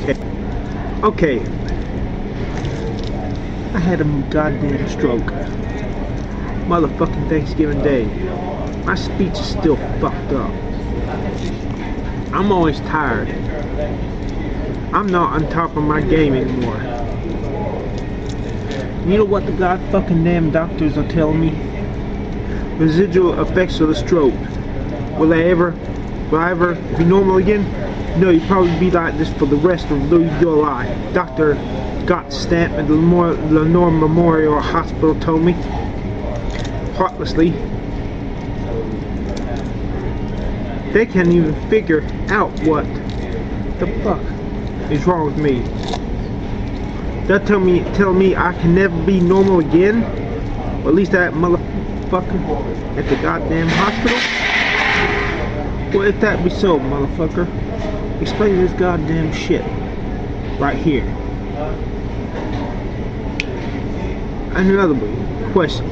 Okay. I had a goddamn stroke. Motherfucking Thanksgiving Day. My speech is still fucked up. I'm always tired. I'm not on top of my game anymore. You know what the god fucking damn doctors are telling me? Residual effects of the stroke. Will I ever be normal again? No, you'll probably be like this for the rest of your life. Dr. Gottstamp at the Lenoir Memorial Hospital told me. Heartlessly. They can't even figure out what the fuck is wrong with me. They'll tell me I can never be normal again. Or at least that motherfucker at the goddamn hospital. Well, if that be so, motherfucker, explain this goddamn shit right here. And another question.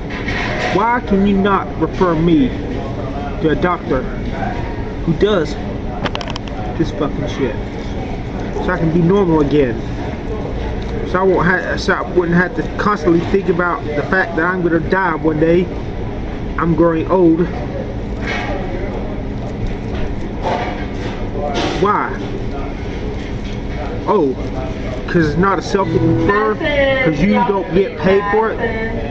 Why can you not refer me to a doctor who does this fucking shit? So I can be normal again. So I wouldn't have to constantly think about the fact that I'm gonna die one day. I'm growing old. Why? Oh, because it's not a self-refer, because you don't get paid for it.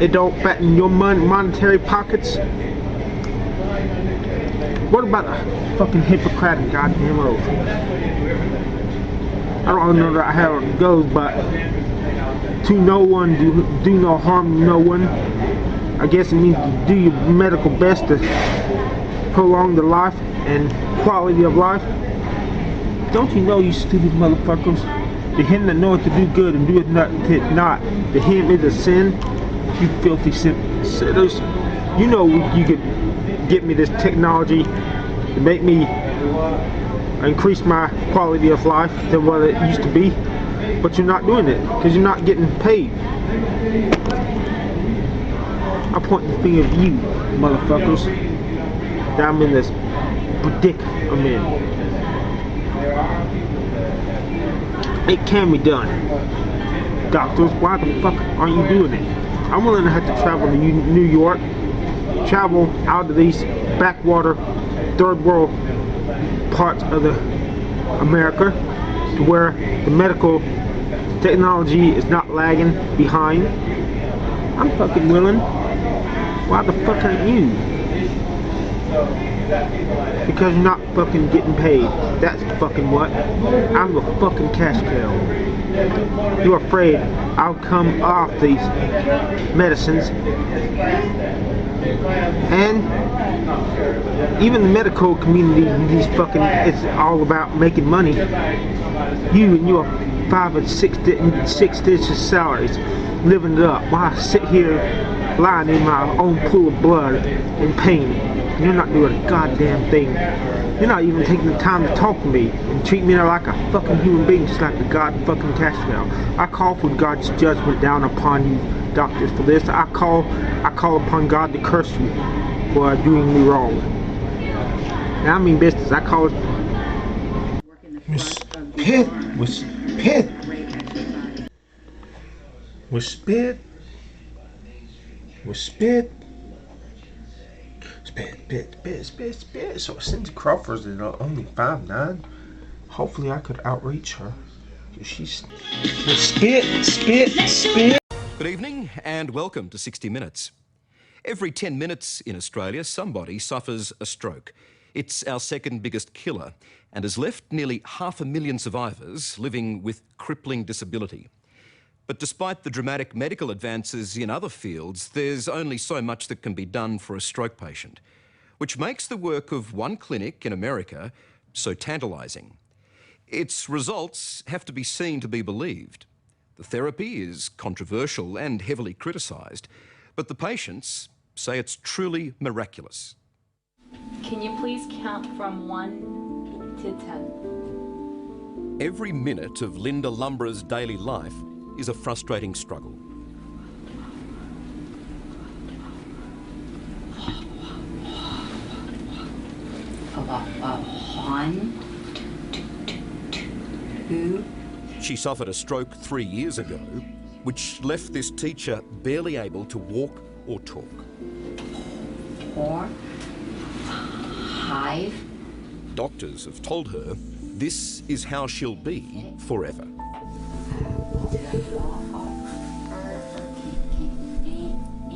It don't fatten your monetary pockets. What about the fucking Hippocratic goddamn oath? I don't know how it goes, but to no one, do no harm to no one. I guess it means to do your medical best to prolong the life and quality of life. Don't you know, you stupid motherfuckers? To him that knoweth to do good and doeth not, to him is a sin. You filthy sinners. You know you could get me this technology to make me increase my quality of life than what it used to be, but you're not doing it because you're not getting paid. I point the finger at you, motherfuckers, that I'm in this predicament I'm in. It can be done. Doctors, why the fuck aren't you doing it? I'm willing to have to travel to New York, travel out of these backwater, third world parts of America to where the medical technology is not lagging behind. I'm fucking willing. Why the fuck aren't you? Because you're not fucking getting paid. That's fucking what. I'm a fucking cash cow. You're afraid I'll come off these medicines. And even the medical community, it's all about making money. You and your 5 and 6 digit salaries, living it up. While I sit here lying in my own pool of blood in pain. You're not doing a goddamn thing. You're not even taking the time to talk to me and treat me like a fucking human being, just like the god fucking cash cow. I call for God's judgment down upon you doctors for this. I call upon God to curse you for doing me wrong. And I mean business. I call it spit. So Cindy Crawford's is only 5'9". Hopefully I could outreach her. She's spit. Good evening and welcome to 60 Minutes. Every 10 minutes in Australia, somebody suffers a stroke. It's our second biggest killer and has left nearly 500,000 survivors living with crippling disability. But despite the dramatic medical advances in other fields, there's only so much that can be done for a stroke patient, which makes the work of one clinic in America so tantalising. Its results have to be seen to be believed. The therapy is controversial and heavily criticised, but the patients say it's truly miraculous. Can you please count from 1 to 10? Every minute of Linda Lumbra's daily life is a frustrating struggle. One, two, She suffered a stroke 3 years ago, which left this teacher barely able to walk or talk. 4, 5. Doctors have told her this is how she'll be forever.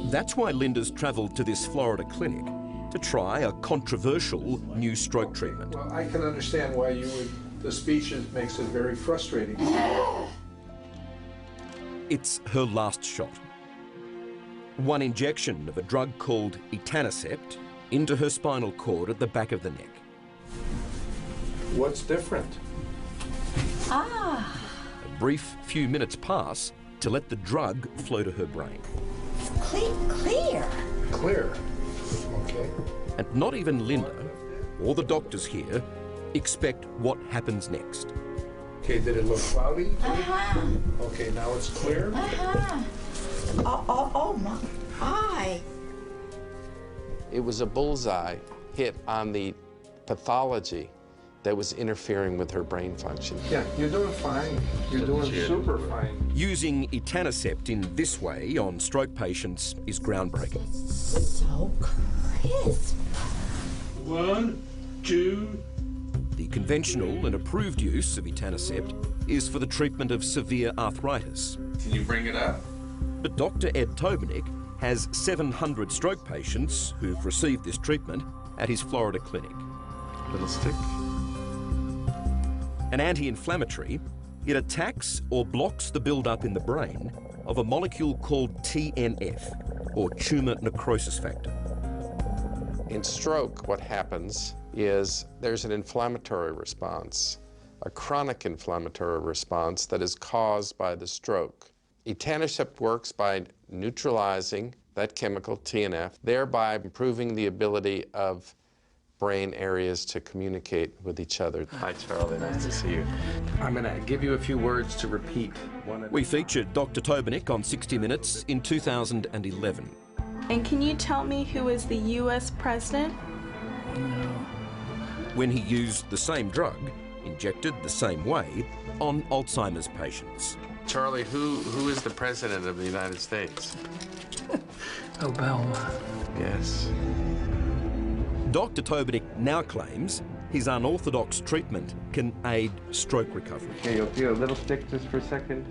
That's why Linda's travelled to this Florida clinic to try a controversial new stroke treatment. Well, I can understand why you would, the speech makes it very frustrating. It's her last shot. One injection of a drug called etanercept into her spinal cord at the back of the neck. What's different? A brief few minutes pass to let the drug flow to her brain. Clear. Clear. Okay. And not even Linda or the doctors here expect what happens next. Okay, did it look cloudy? Okay, now it's clear. Oh my eye. It was a bullseye hit on the pathology that was interfering with her brain function. Yeah, you're doing fine. You're doing super fine. Using etanercept in this way on stroke patients is groundbreaking. So crisp. 1, 2. The conventional and approved use of etanercept is for the treatment of severe arthritis. Can you bring it up? But Dr. Ed Tobernick has 700 stroke patients who've received this treatment at his Florida clinic. Little stick. An anti-inflammatory, it attacks or blocks the build-up in the brain of a molecule called TNF, or tumour necrosis factor. In stroke, what happens is there's an inflammatory response, a chronic inflammatory response that is caused by the stroke. Etanercept works by neutralizing that chemical, TNF, thereby improving the ability of brain areas to communicate with each other. Hi, Charlie. Nice to see you. I'm going to give you a few words to repeat. We featured Dr. Tobernick on 60 Minutes in 2011. And can you tell me who is the U.S. president? When he used the same drug, injected the same way, on Alzheimer's patients. Charlie, who is the president of the United States? Obama. Yes. Dr. Tobernick now claims his unorthodox treatment can aid stroke recovery. Okay, you'll feel a little stick just for a second.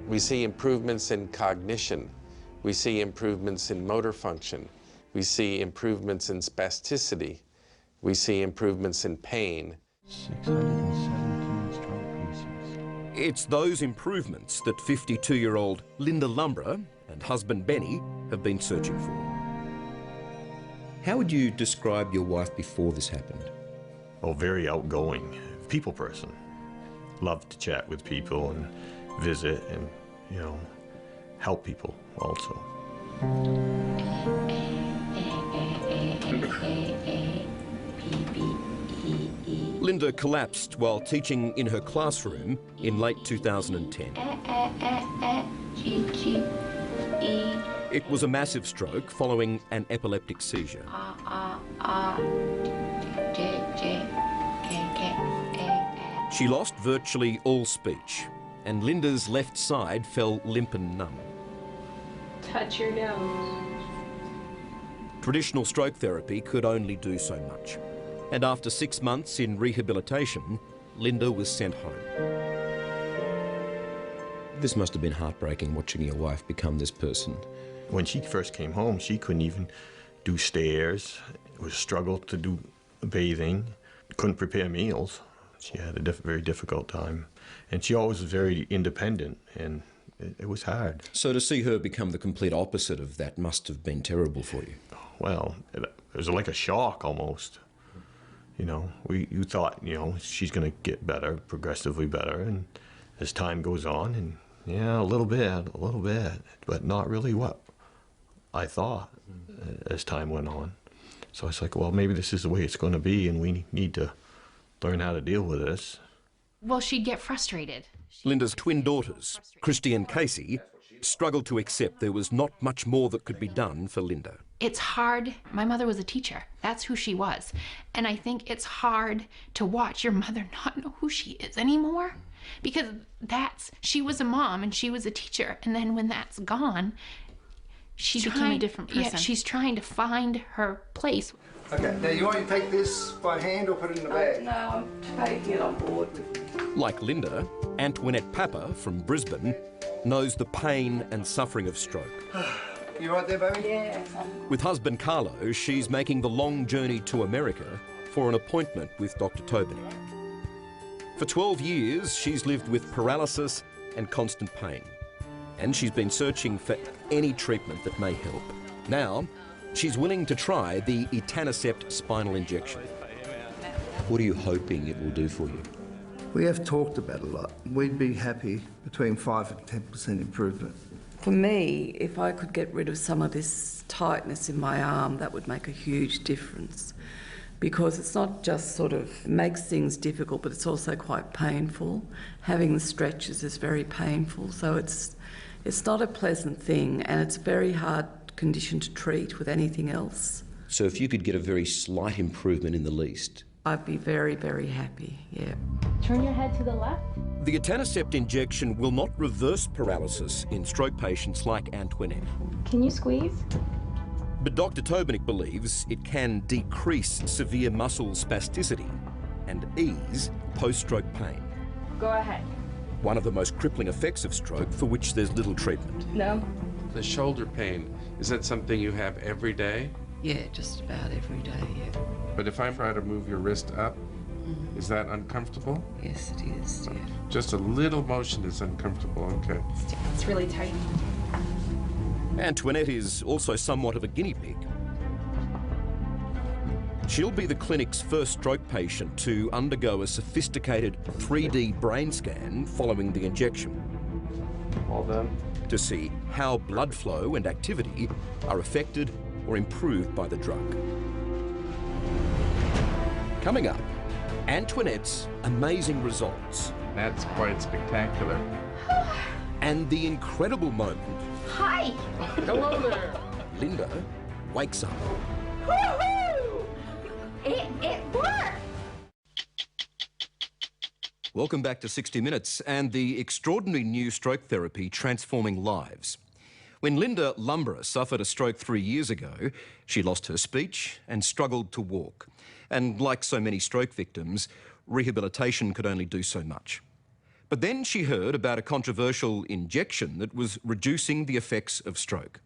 We see improvements in cognition. We see improvements in motor function. We see improvements in spasticity. We see improvements in pain. 617 stroke pieces. It's those improvements that 52-year-old Linda Lumbrer and husband Benny have been searching for. How would you describe your wife before this happened? Oh, very outgoing, people person. Loved to chat with people and visit and, you know, help people also. Linda collapsed while teaching in her classroom in late 2010. It was a massive stroke following an epileptic seizure. She lost virtually all speech, and Linda's left side fell limp and numb. Touch your nose. Traditional stroke therapy could only do so much. And after 6 months in rehabilitation, Linda was sent home. This must have been heartbreaking, watching your wife become this person. When she first came home, she couldn't even do stairs. It was a struggle to do bathing. Couldn't prepare meals. She had a very difficult time. And she always was very independent, and it was hard. So to see her become the complete opposite of that must have been terrible for you. Well, it was like a shock almost. You know, you thought, you know, she's going to get better, progressively better, and as time goes on, and yeah, a little bit, but not really what I thought as time went on. So it's like, well, maybe this is the way it's going to be, and we need to learn how to deal with this. Well, she'd get frustrated. Linda's twin daughters, Christy and Casey, struggled to accept there was not much more that could be done for Linda. it's hard. My mother was a teacher. That's who she was. And I think it's hard to watch your mother not know who she is anymore, because she was a mom and she was a teacher. And then when that's gone, She became a different person. Yeah, she's trying to find her place. Okay, now you want to take this by hand or put it in the bag? No, I'm taking it on board with me. Like Linda, Antoinette Papa from Brisbane knows the pain and suffering of stroke. You right there, baby? Yeah. With husband Carlo, she's making the long journey to America for an appointment with Dr. Tobinick. For 12 years, she's lived with paralysis and constant pain. And she's been searching for any treatment that may help. Now, she's willing to try the etanercept spinal injection. What are you hoping it will do for you? We have talked about it a lot. We'd be happy between 5 and 10% improvement. For me, if I could get rid of some of this tightness in my arm, that would make a huge difference. Because it's not just sort of makes things difficult, but it's also quite painful. Having the stretches is very painful, so it's not a pleasant thing, and it's a very hard condition to treat with anything else. So if you could get a very slight improvement in the least? I'd be very, very happy, yeah. Turn your head to the left. The etanercept injection will not reverse paralysis in stroke patients like Antoinette. Can you squeeze? But Dr. Tobinick believes it can decrease severe muscle spasticity and ease post-stroke pain. Go ahead. One of the most crippling effects of stroke for which there's little treatment. No. The shoulder pain, is that something you have every day? Yeah, just about every day, yeah. But if I try to move your wrist up, is that uncomfortable? Yes, it is, yeah. Just a little motion is uncomfortable, okay. It's really tight. Antoinette is also somewhat of a guinea pig. She'll be the clinic's first stroke patient to undergo a sophisticated 3D brain scan following the injection. All done. To see how blood flow and activity are affected or improved by the drug. Coming up, Antoinette's amazing results. That's quite spectacular. And the incredible moment. Hi! Hello there! Linda wakes up. Woohoo! It worked! Welcome back to 60 Minutes and the extraordinary new stroke therapy transforming lives. When Linda Lumborough suffered a stroke 3 years ago, she lost her speech and struggled to walk. And like so many stroke victims, rehabilitation could only do so much. But then she heard about a controversial injection that was reducing the effects of stroke.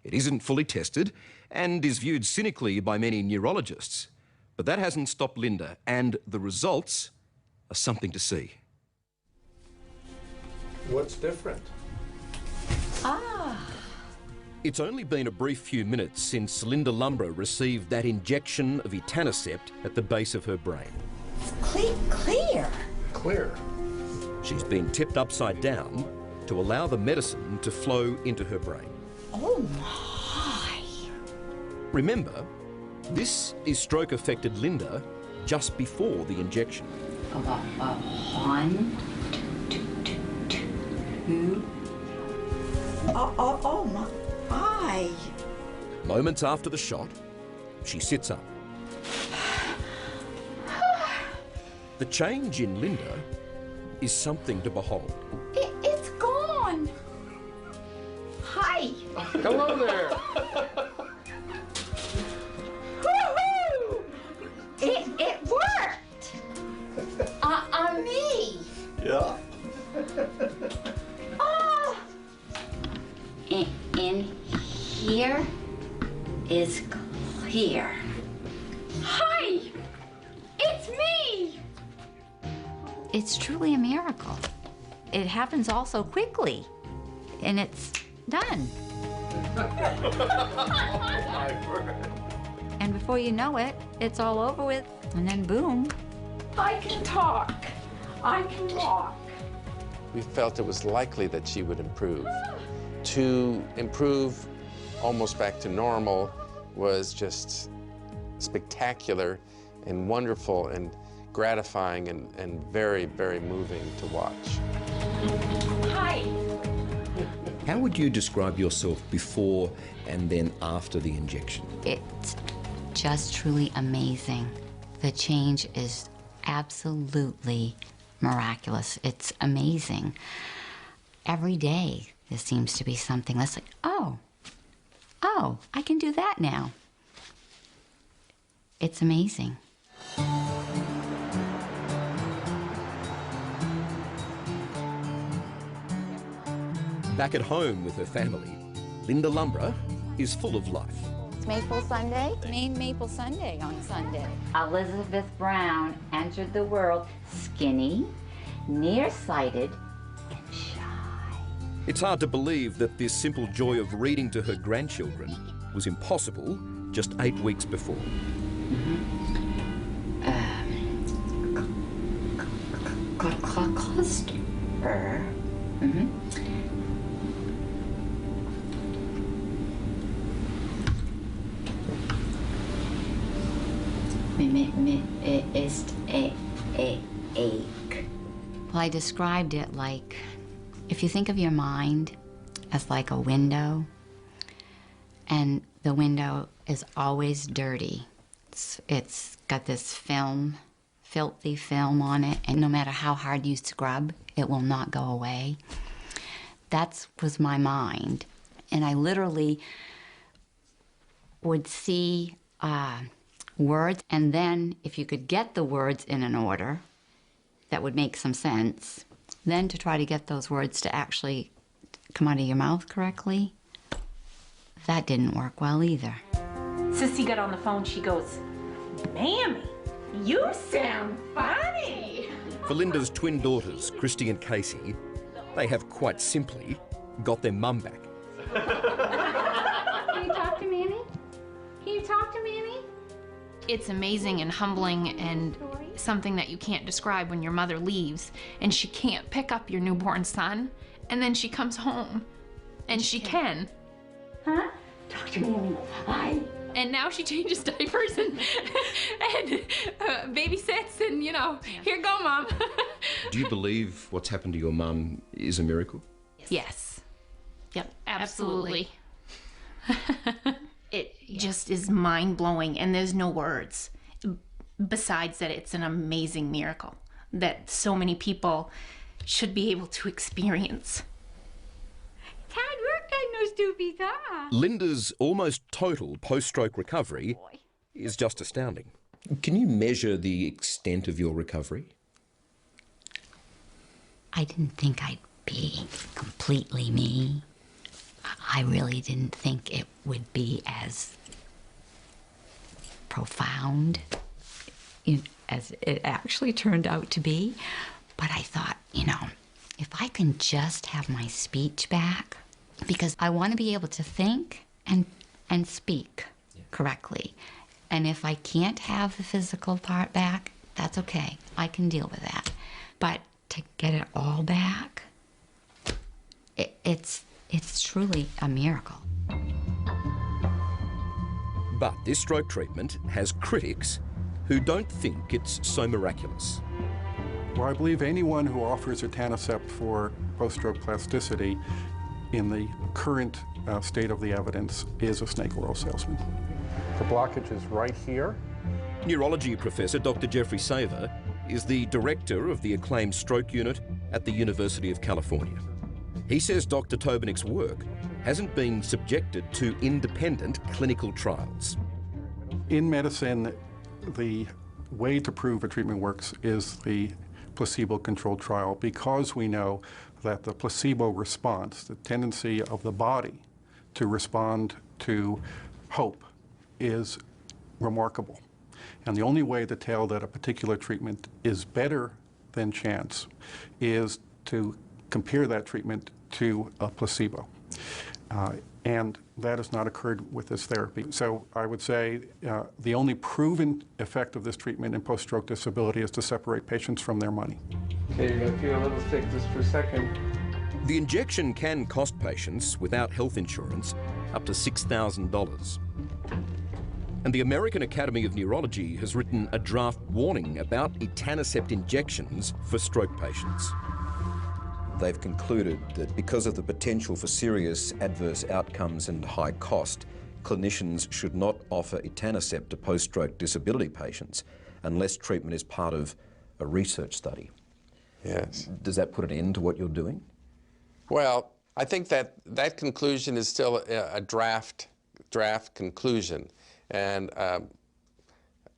It isn't fully tested and is viewed cynically by many neurologists. But that hasn't stopped Linda, and the results are something to see. What's different? It's only been a brief few minutes since Linda Lumborough received that injection of etanercept at the base of her brain. Clear. Clear. She's been tipped upside down to allow the medicine to flow into her brain. Oh my. Remember, this is stroke-affected Linda just before the injection. One, two. Oh my. Moments after the shot, she sits up. The change in Linda is something to behold. It's gone. Hi. Hello there! Woohoo! It worked. On me. Yeah. Oh. In here is clear. Hi. It's me. It's truly a miracle. It happens all so quickly, and it's done. And before you know it, it's all over with, and then boom. I can talk. I can walk. We felt it was likely that she would improve. To improve almost back to normal was just spectacular and wonderful and gratifying and very, very moving to watch. Hi. How would you describe yourself before and then after the injection? It's just truly amazing. The change is absolutely miraculous. It's amazing. Every day there seems to be something that's like, oh, I can do that now. It's amazing. Back at home with her family, Linda Lumbra is full of life. It's Maple Sunday. Maple Sunday on Sunday. Elizabeth Brown entered the world skinny, nearsighted, and shy. It's hard to believe that this simple joy of reading to her grandchildren was impossible just 8 weeks before. Cluster. Ache. Well, I described it like, if you think of your mind as like a window, and the window is always dirty. It's got this film, filthy film on it, and no matter how hard you scrub, it will not go away. That was my mind. And I literally would see words, and then if you could get the words in an order that would make some sense, then to try to get those words to actually come out of your mouth correctly, that didn't work well either. Sissy got on the phone, she goes, "Mammy, you sound funny." For Linda's twin daughters, Christy and Casey, they have quite simply got their mum back. Can you talk to Mammy? Can you talk to Mammy? It's amazing and humbling and something that you can't describe when your mother leaves and she can't pick up your newborn son, and then she comes home and she can. Huh? Talk to Mammy. Hi. And now she changes diapers and babysits and, you know, here go, Mom. Do you believe what's happened to your mum is a miracle? Yes. Yep, absolutely. It just is mind-blowing, and there's no words. Besides that, it's an amazing miracle that so many people should be able to experience. It's hard work, I know, stupid. Linda's almost total post-stroke recovery is just astounding. Can you measure the extent of your recovery? I didn't think I'd be completely me. I really didn't think it would be as profound as it actually turned out to be. But I thought, you know, if I can just have my speech back, because I want to be able to think and speak correctly. And if I can't have the physical part back, that's okay. I can deal with that. But to get it all back, it's truly a miracle. But this stroke treatment has critics who don't think it's so miraculous. Well, I believe anyone who offers etanercept for post-stroke plasticity in the current state of the evidence is a snake oil salesman. The blockage is right here. Neurology professor Dr. Jeffrey Saver is the director of the acclaimed stroke unit at the University of California. He says Dr. Tobinick's work hasn't been subjected to independent clinical trials. In medicine, the way to prove a treatment works is the placebo-controlled trial, because we know that the placebo response, the tendency of the body to respond to hope, is remarkable. And the only way to tell that a particular treatment is better than chance is to compare that treatment to a placebo. And that has not occurred with this therapy. So I would say the only proven effect of this treatment in post-stroke disability is to separate patients from their money. Okay, you're gonna feel a little sick just for a second. The injection can cost patients without health insurance up to $6,000. And the American Academy of Neurology has written a draft warning about etanercept injections for stroke patients. they've concluded that because of the potential for serious adverse outcomes and high cost, clinicians should not offer etanercept to post-stroke disability patients unless treatment is part of a research study. Yes. Does that put an end to what you're doing? Well, I think that that conclusion is still a draft conclusion, and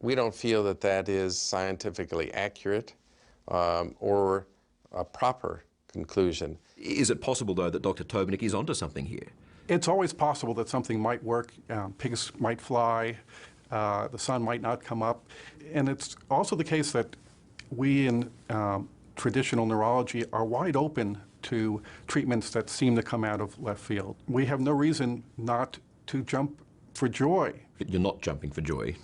we don't feel that that is scientifically accurate or a proper conclusion. Is it possible, though, that Dr. Tobenik is onto something here? It's always possible that something might work. Pigs might fly, the sun might not come up. And it's also the case that we in traditional neurology are wide open to treatments that seem to come out of left field. We have no reason not to jump for joy. But you're not jumping for joy.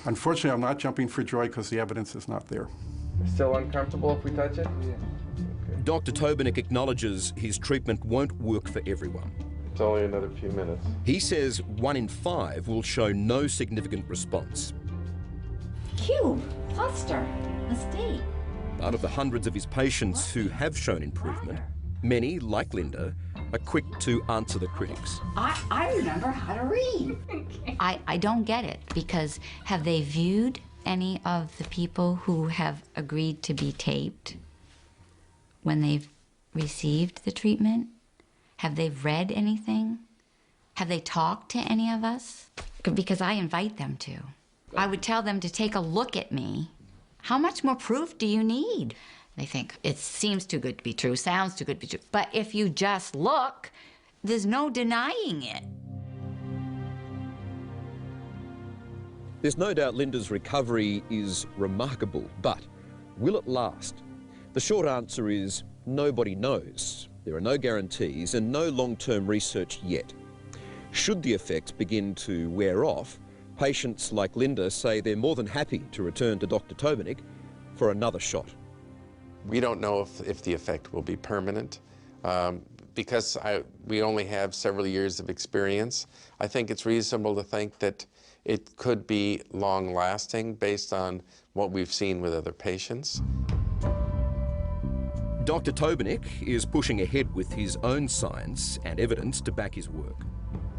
Unfortunately, I'm not jumping for joy because the evidence is not there. Still uncomfortable if we touch it? Yeah. Okay. Dr. Tobenik acknowledges his treatment won't work for everyone. It's only another few minutes. He says 1 in 5 will show no significant response. Cube, cluster, mistake. Out of the hundreds of his patients who have shown improvement, many, like Linda, are quick to answer the critics. I remember how to read. I don't get it, because have they viewed any of the people who have agreed to be taped when they've received the treatment? Have they read anything? Have they talked to any of us? Because I invite them to. I would tell them to take a look at me. How much more proof do you need? They think, it seems too good to be true, sounds too good to be true. But if you just look, there's no denying it. There's no doubt Linda's recovery is remarkable, but will it last? The short answer is nobody knows. There are no guarantees and no long-term research yet. Should the effects begin to wear off, patients like Linda say they're more than happy to return to Dr. Tobenik for another shot. We don't know if the effect will be permanent. Because we only have several years of experience, I think it's reasonable to think that it could be long-lasting based on what we've seen with other patients. Dr. Tobenik is pushing ahead with his own science and evidence to back his work,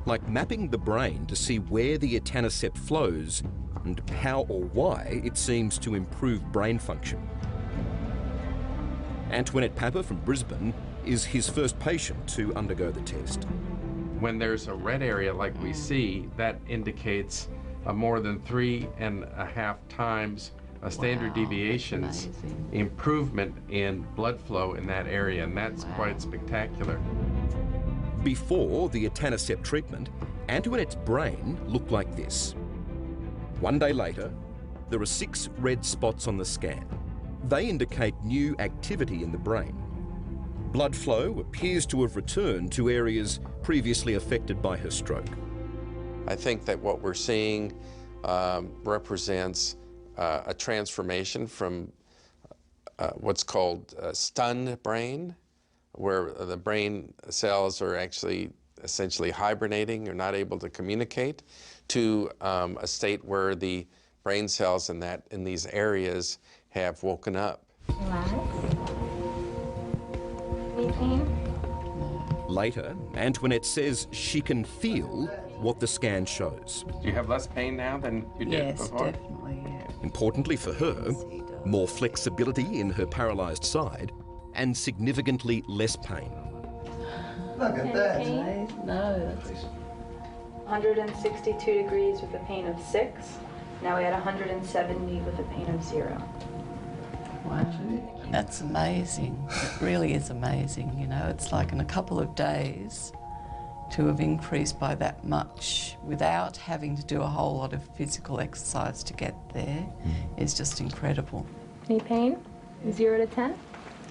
like mapping the brain to see where the etanercept flows and how or why it seems to improve brain function. Antoinette Papa from Brisbane is his first patient to undergo the test. When there's a red area like we see, that indicates a more than 3.5 times a standard deviations improvement in blood flow in that area, and that's quite spectacular. Before the etanercept treatment, Antoinette's brain looked like this. 1 day later, there are 6 red spots on the scan. They indicate new activity in the brain. Blood flow appears to have returned to areas previously affected by her stroke. I think that what we're seeing represents a transformation from what's called stunned brain, where the brain cells are actually essentially hibernating or not able to communicate, to a state where the brain cells in these areas have woken up. Any pain? Later, Antoinette says she can feel what the scan shows. Do you have less pain now than you did before? Yes, definitely, yeah. Importantly for her, more flexibility in her paralysed side and significantly less pain. Look at that. No, that's... 162 degrees with a pain of 6. Now we had 170 with a pain of 0. Wow, that's amazing. It really is amazing, you know. It's like in a couple of days to have increased by that much without having to do a whole lot of physical exercise to get there is just incredible. Any pain? 0 to 10?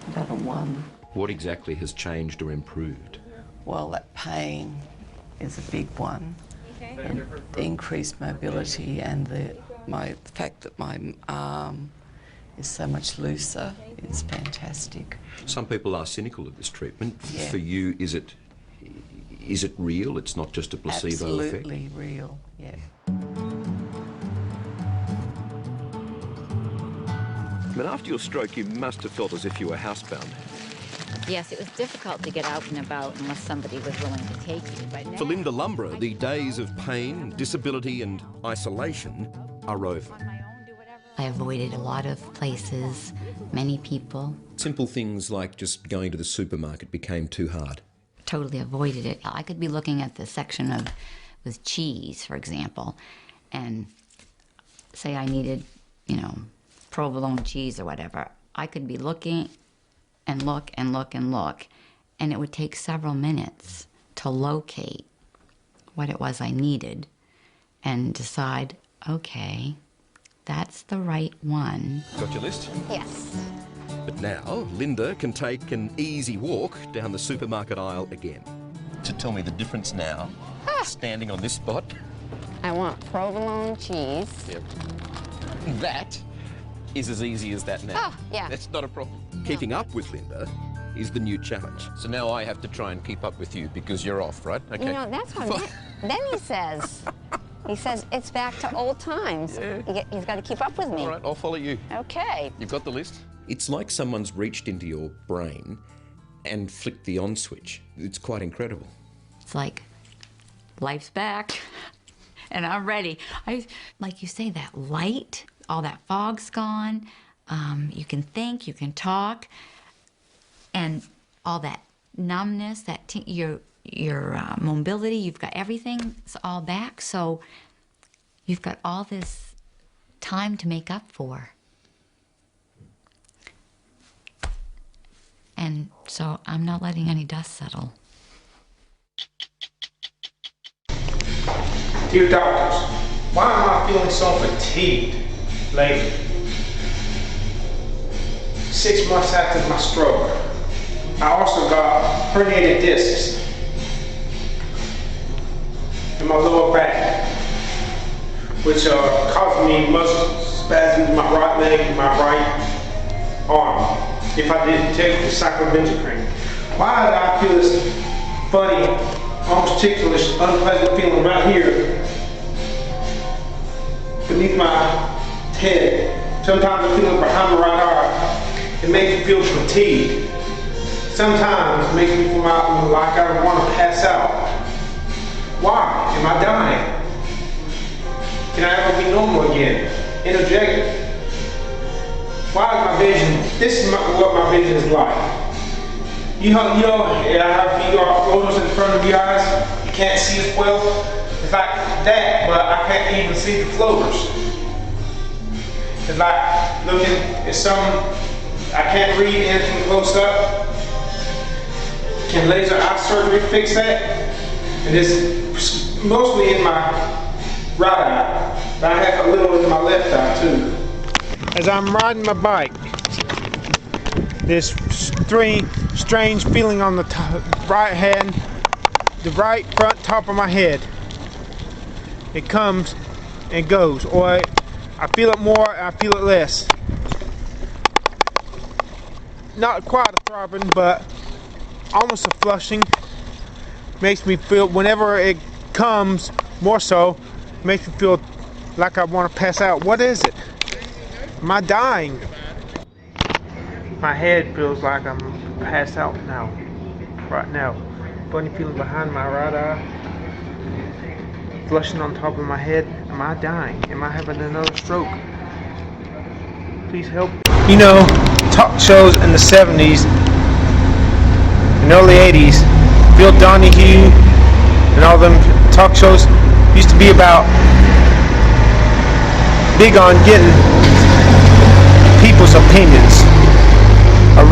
About a 1. What exactly has changed or improved? Well, that pain is a big one. And the increased mobility and the fact that my arm is so much looser is fantastic. Some people are cynical of this treatment. Yeah. For you, is it real? It's not just a placebo effect? Absolutely real, yeah. I mean, after your stroke, you must have felt as if you were housebound. Yes, it was difficult to get out and about unless somebody was willing to take you. But now, For Linda Lumbrer, the days of pain, disability and isolation are over. I avoided a lot of places, many people. Simple things like just going to the supermarket became too hard. Totally avoided it. I could be looking at the section with cheese, for example, and say I needed, provolone cheese or whatever. I could be looking and look and look and look, and it would take several minutes to locate what it was I needed and decide, okay, that's the right one. Got your list? Yes. But now, Linda can take an easy walk down the supermarket aisle again. To tell me the difference now, standing on this spot. I want provolone cheese. Yep. That is as easy as that now. Oh, yeah. That's not a problem. Keeping up with Linda is the new challenge. So now I have to try and keep up with you because you're off, right? Okay. You know, that's what then he says. He says, it's back to old times. Yeah. He's got to keep up with me. All right, I'll follow you. Okay. You've got the list? It's like someone's reached into your brain and flicked the on switch. It's quite incredible. It's like, life's back, and I'm ready. Like you say, that light, all that fog's gone. You can think, you can talk, and all that numbness, your mobility, you've got everything, it's all back. So you've got all this time to make up for. And so I'm not letting any dust settle. Dear doctors, why am I feeling so fatigued lately? 6 months after my stroke, I also got herniated discs in my lower back, which are causing me muscle spasms in my right leg and my right arm. If I didn't take the cyclobenzaprine. Why do I feel this funny, almost ticklish, unpleasant feeling right here beneath my head? Sometimes I feel it behind my right eye. It makes me feel fatigued. Sometimes it makes me feel like I want to pass out. Why? Am I dying? Can I ever be normal again? Interject. Why is my vision? This is what my vision is like. You know, I have photos in front of your eyes. You can't see it well. It's like that, but I can't even see the floaters. It's like looking at I can't read anything close up. Can laser eye surgery fix that? And it's mostly in my right eye, but I have a little in my left eye too. As I'm riding my bike, this strange feeling on the right hand, the right front top of my head. It comes and goes, or I feel it more, I feel it less. Not quite a throbbing, but almost a flushing. Makes me feel, whenever it comes, more so, makes me feel like I want to pass out. What is it? Am I dying? My head feels like I'm passed out now, right now. Funny feeling behind my right eye. Flushing on top of my head. Am I dying? Am I having another stroke? Please help. You know, talk shows in the 70s and early 80s, Bill Donahue and all them talk shows used to be about big on getting people's opinions, a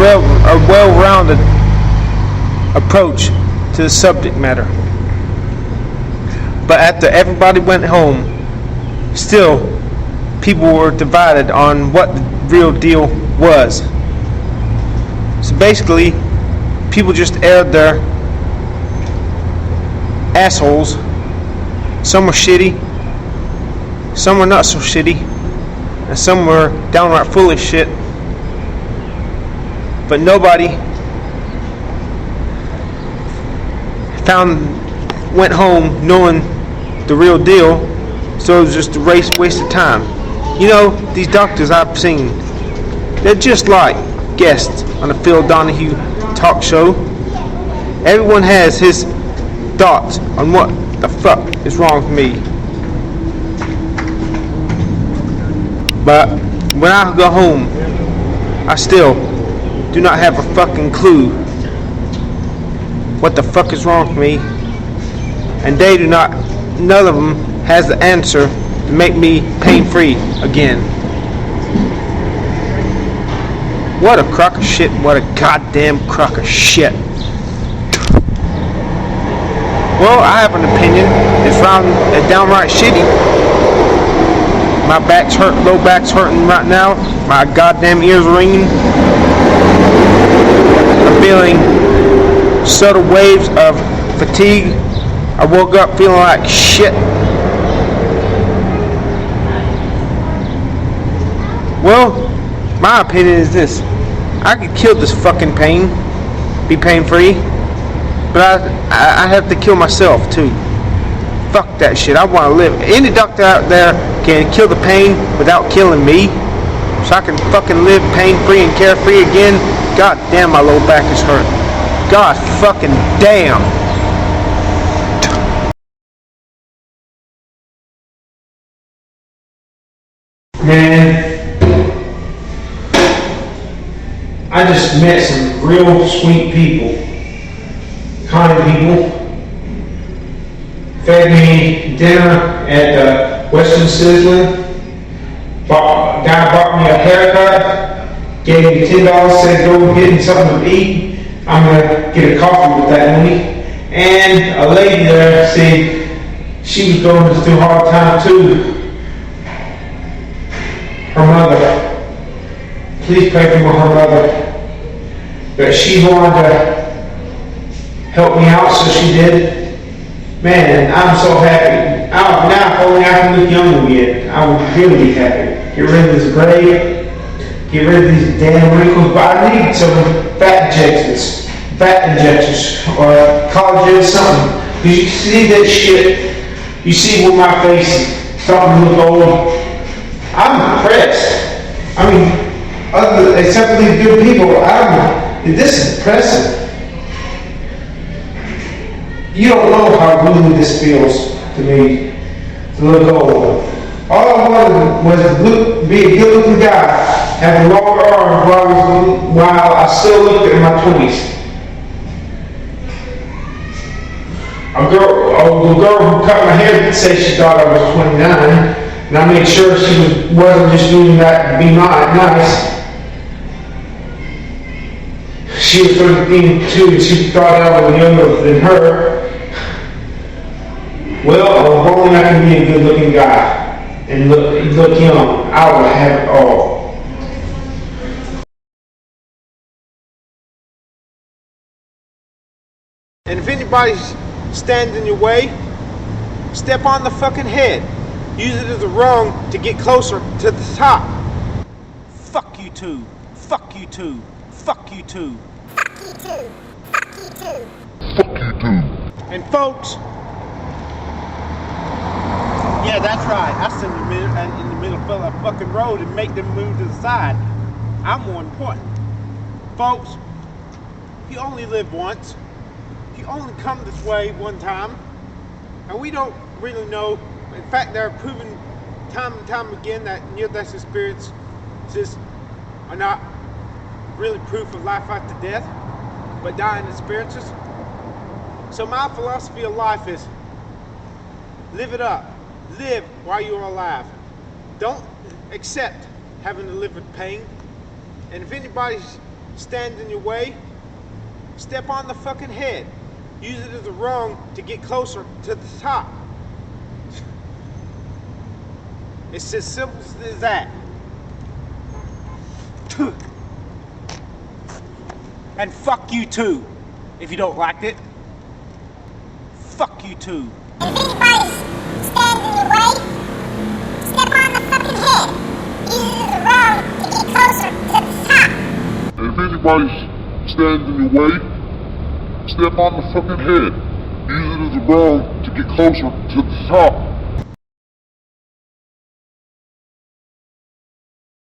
well-rounded approach to the subject matter. But after everybody went home, still people were divided on what the real deal was. So basically, people just aired their assholes. Some were shitty, some were not so shitty, and some were downright full of shit. But nobody went home knowing the real deal, so it was just a waste of time. You know, these doctors I've seen, they're just like guests on the Phil Donahue talk show. Everyone has his thoughts on what the fuck is wrong with me. But when I go home, I still do not have a fucking clue what the fuck is wrong with me. And they do not, none of them has the answer to make me pain-free again. What a crock of shit, what a goddamn crock of shit. Well, I have an opinion. It's downright shitty. My back's hurt, low back's hurting right now. My goddamn ears are ringing. I'm feeling subtle waves of fatigue. I woke up feeling like shit. Well, my opinion is this. I could kill this fucking pain, be pain-free, but I have to kill myself too. Fuck that shit. I want to live. Any doctor out there can kill the pain without killing me, so I can fucking live pain-free and carefree again. God damn, my low back is hurt. God fucking damn. Man, I just met some real sweet people, kind people. Fed me dinner at Western Sizzling. Guy bought me a haircut, gave me $10, said go get me something to eat. I'm gonna get a coffee with that money. And a lady there said she was going through a hard time too. Her mother. Please pray for her mother. But she wanted to help me out, so she did. Man, I'm so happy. Now if only I can look young again, I would really be happy. Get rid of this gray, get rid of these damn wrinkles, but I need some fat injections, or collagen, something. Because you see that shit, you see where my face is starting to look old. I'm depressed. I mean, except for these good people, this is depressing. You don't know how really this feels to me, to look old. All I wanted was to be a good-looking guy, have a longer arms while I still looked in my 20s. A girl who cut my hair said she thought I was 29, and I made sure she wasn't just doing that to be nice. She was 13 too, and she thought I was younger than her. Well, I'm hoping I can be a good-looking guy and look young. I will have it all. And if anybody stands in your way, step on the fucking head. Use it as a rung to get closer to the top. Fuck you too. Fuck you too. Fuck you too. Fuck you too. Fuck you too. Fuck you too. And folks, yeah, that's right. I stand in the middle of a fucking road and make them move to the side. I'm more important. Folks, you only live once. You only come this way one time. And we don't really know. In fact, they're proven time and time again that near-death experiences are not really proof of life after death, but dying experiences. So my philosophy of life is live it up. Live while you're alive. Don't accept having to live with pain. And if anybody stands in your way, step on the fucking head. Use it as a rung to get closer to the top. It's as simple as that. And fuck you too, if you don't like it. Fuck you too. If anybody stands in your way, step on the fucking head. Use it as a rung to get closer to the top. If anybody stands in your way, step on the fucking head. Use it as a rung to get closer to the top.